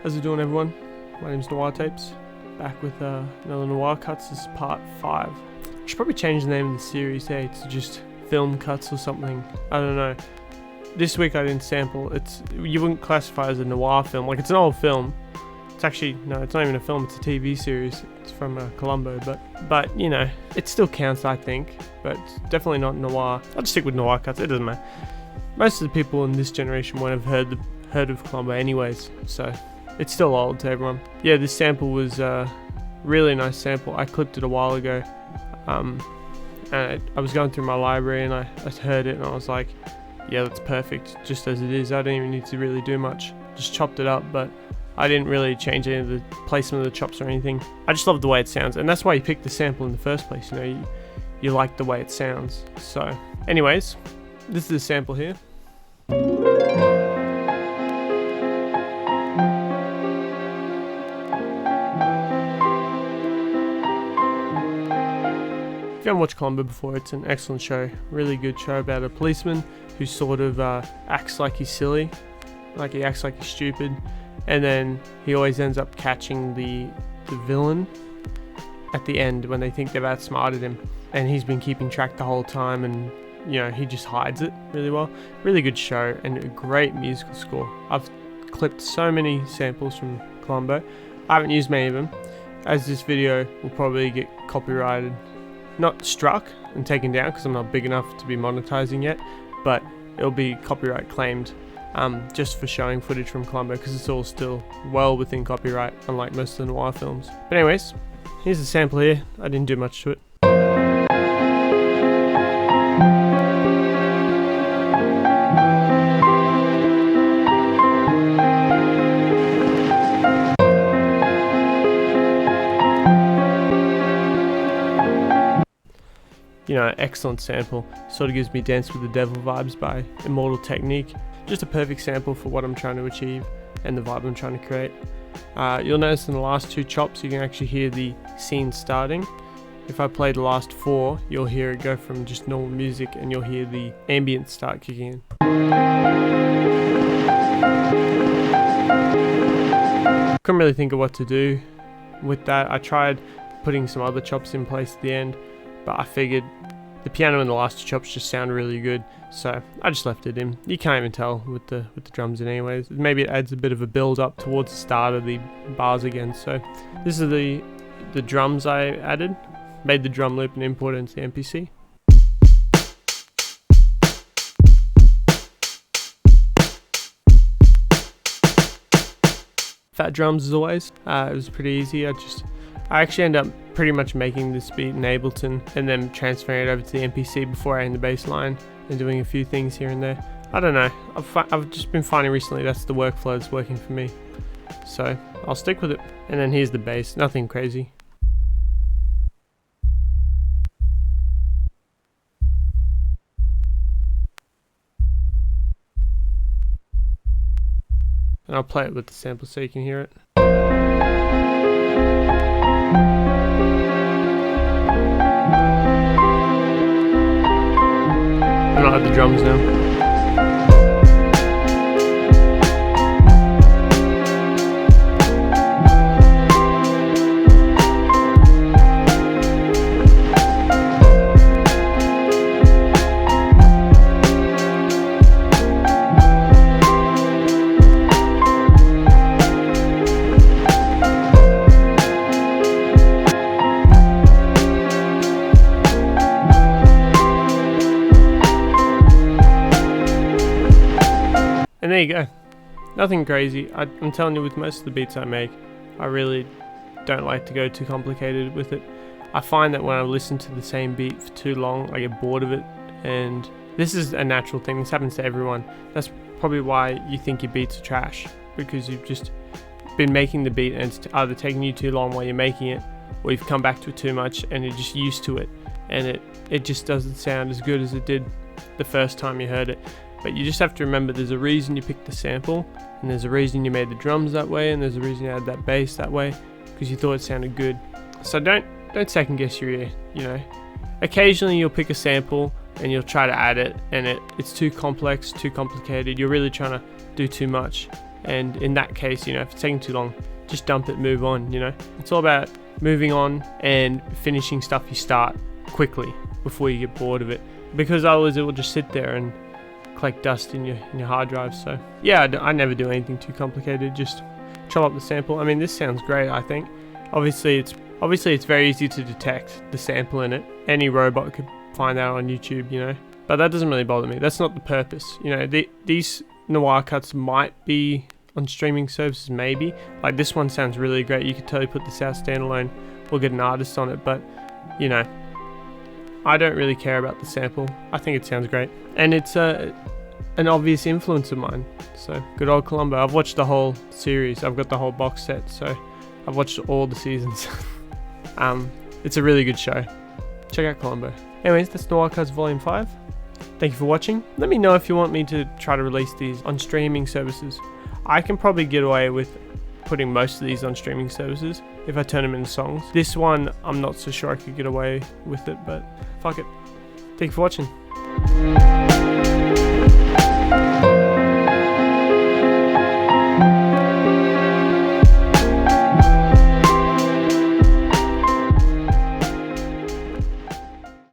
How's it doing, everyone? My name's Noir Tapes, back with another Noir Cuts. This is part 5. I should probably change the name of the series, hey, to just Film Cuts or something. I don't know. This week I didn't sample. You wouldn't classify as a noir film. Like, it's an old film. It's actually, no, it's not even a film, it's a TV series. It's from Columbo, but you know, it still counts, I think, but it's definitely not noir. I'll just stick with Noir Cuts, it doesn't matter. Most of the people in this generation won't have heard of Columbo anyways, so it's still old to everyone. Yeah, this sample was a really nice sample. I clipped it a while ago, and I was going through my library and I heard it and I was like, yeah, that's perfect, just as it is. I don't even need to really do much. Just chopped it up, but I didn't really change any of the placement of the chops or anything. I just love the way it sounds, and that's why you picked the sample in the first place. You know, you like the way it sounds. So, anyways, this is the sample here. If you haven't watched Columbo before, it's an excellent show. Really good show about a policeman who sort of acts like he's silly, like he acts like he's stupid, and then he always ends up catching the villain at the end when they think they've outsmarted him, and he's been keeping track the whole time, and you know, he just hides it really well. Really good show and a great musical score. I've clipped so many samples from Columbo. I haven't used many of them, as this video will probably get copyrighted. Not struck and taken down because I'm not big enough to be monetizing yet, but it'll be copyright claimed just for showing footage from Columbo, because it's all still well within copyright, unlike most of the noir films. But anyways, here's the sample here. I didn't do much to it. You know, excellent sample. Sort of gives me Dance with the Devil vibes by Immortal Technique. Just a perfect sample for what I'm trying to achieve and the vibe I'm trying to create. You'll notice in the last 2 chops you can actually hear the scene starting. If I play the last 4, you'll hear it go from just normal music and you'll hear the ambient start kicking in. Couldn't really think of what to do with that. I tried putting some other chops in place at the end, but I figured the piano and the last 2 chops just sound really good, so I just left it in. You can't even tell with the drums in anyways. Maybe it adds a bit of a build up towards the start of the bars again. So this is the drums I added. Made the drum loop and imported into the MPC. Fat drums as always. It was pretty easy. I actually ended up pretty much making this beat in Ableton and then transferring it over to the MPC before adding the bass line and doing a few things here and there. I don't know, I've just been finding recently that's the workflow that's working for me. So I'll stick with it. And then here's the bass, nothing crazy. And I'll play it with the sample so you can hear it. And I'll add the drums now. And there you go. Nothing crazy. I'm telling you, with most of the beats I make, I really don't like to go too complicated with it. I find that when I listen to the same beat for too long, I get bored of it. And this is a natural thing. This happens to everyone. That's probably why you think your beats are trash, because you've just been making the beat and it's either taking you too long while you're making it, or you've come back to it too much and you're just used to it. And it just doesn't sound as good as it did the first time you heard it. But you just have to remember there's a reason you picked the sample, and there's a reason you made the drums that way, and there's a reason you added that bass that way, because you thought it sounded good. So don't second guess your ear, you know. Occasionally you'll pick a sample and you'll try to add it, and it's too complex, too complicated, you're really trying to do too much, And in that case, you know, if it's taking too long, just dump it, move on, you know. It's all about moving on and finishing stuff you start quickly before you get bored of it, because otherwise it will just sit there and collect dust in your hard drive. So yeah, I never do anything too complicated, just chop up the sample. I mean, this sounds great, I think. Obviously it's very easy to detect the sample in it. Any robot could find that on YouTube, you know, but that doesn't really bother me. That's not the purpose, you know. These Noir cuts might be on streaming services, maybe. Like this one sounds really great. You could totally put this out standalone or get an artist on it, but you know, I don't really care about the sample. I think it sounds great, and it's an obvious influence of mine. So good old Columbo. I've watched the whole series. I've got the whole box set, so I've watched all the seasons. It's a really good show. Check out Columbo. Anyways, that's Noir Cuts Volume 5. Thank you for watching. Let me know if you want me to try to release these on streaming services. I can probably get away with putting most of these on streaming services if I turn them into songs. This one, I'm not so sure I could get away with it, but fuck it. Thank you for watching.